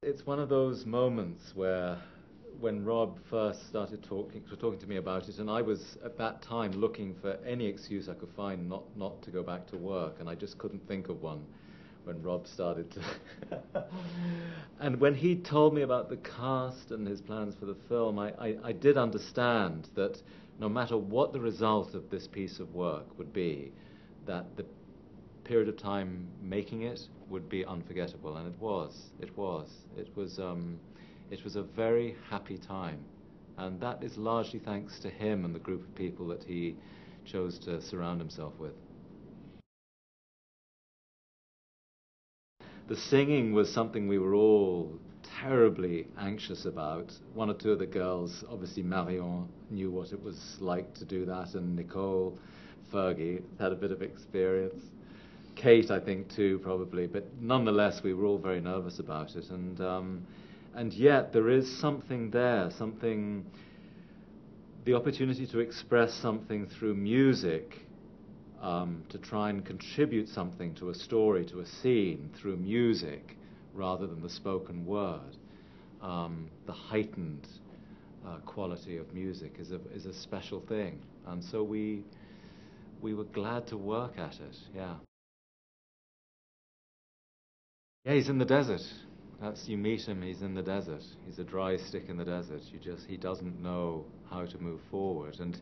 It's one of those moments where, when Rob first started talking to me about it, and I was at that time looking for any excuse I could find not to go back to work, and I just couldn't think of one when Rob started to. And when he told me about the cast and his plans for the film, I did understand that no matter what the result of this piece of work would be, that the period of time making it would be unforgettable, and it was. It was a very happy time, and that is largely thanks to him and the group of people that he chose to surround himself with. The singing was something we were all terribly anxious about. One or two of the girls, obviously Marion, knew what it was like to do that, and Nicole, Fergie had a bit of experience. Kate, I think, too, probably, but nonetheless, we were all very nervous about it, and yet there is something there, the opportunity to express something through music, to try and contribute something to a story, to a scene, through music, rather than the spoken word. The heightened quality of music is a special thing, and so we were glad to work at it, yeah. Yeah, he's in the desert. You meet him, he's in the desert. He's a dry stick in the desert. He doesn't know how to move forward. And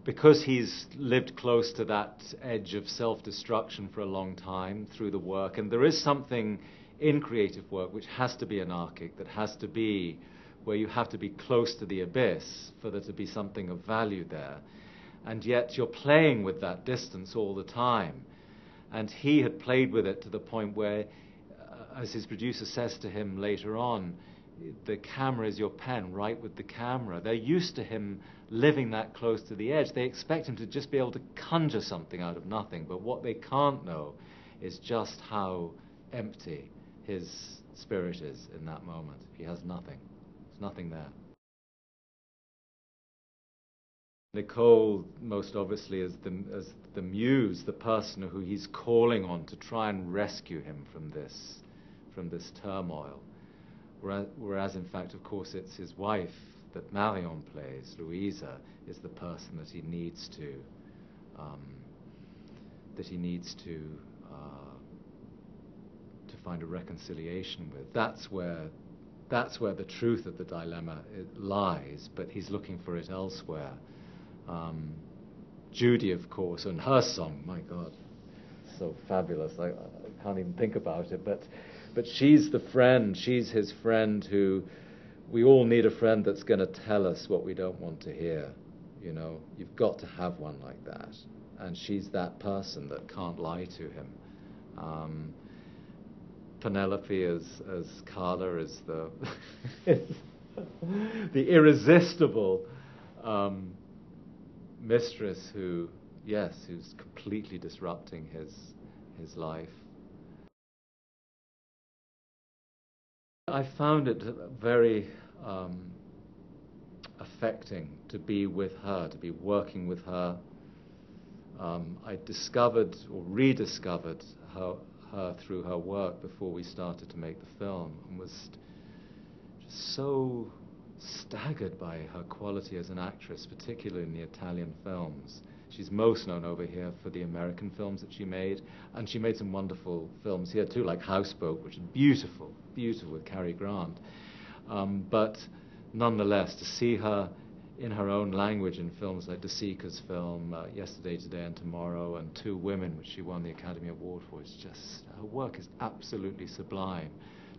because he's lived close to that edge of self-destruction for a long time through the work, and there is something in creative work which has to be anarchic, that has to be where you have to be close to the abyss for there to be something of value there. And yet you're playing with that distance all the time. And he had played with it to the point where, as his producer says to him later on, the camera is your pen, write with the camera. They're used to him living that close to the edge. They expect him to just be able to conjure something out of nothing. But what they can't know is just how empty his spirit is in that moment. He has nothing. There's nothing there. Nicole, most obviously, as the muse, the person who he's calling on to try and rescue him from this turmoil. Whereas, in fact, of course, it's his wife that Marion plays, Louisa, is the person that he needs to find a reconciliation with. That's where the truth of the dilemma lies, but he's looking for it elsewhere. Judy, of course, and her song, my God, so fabulous. I can't even think about it, but she's the friend, she's his friend who, we all need a friend that's going to tell us what we don't want to hear. You know, you've got to have one like that. And she's that person that can't lie to him. Penelope as Carla is the the irresistible mistress who's completely disrupting his life. I found it very affecting to be with her, to be working with her. I discovered or rediscovered her through her work before we started to make the film, and was just so staggered by her quality as an actress, particularly in the Italian films. She's most known over here for the American films that she made, and she made some wonderful films here too, like Houseboat, which is beautiful with Cary Grant. But nonetheless, to see her in her own language in films like De Sica's film, Yesterday, Today and Tomorrow, and Two Women, which she won the Academy Award for, it's just, her work is absolutely sublime.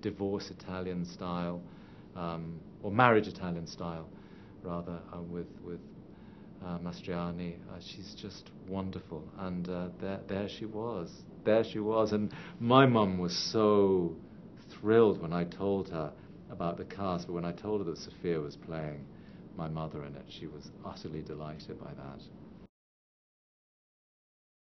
Divorce Italian style, or marriage Italian style, rather, with Mastriani. She's just wonderful, and there she was, and my mum was so thrilled when I told her about the cast, but when I told her that Sophia was playing my mother in it, she was utterly delighted by that.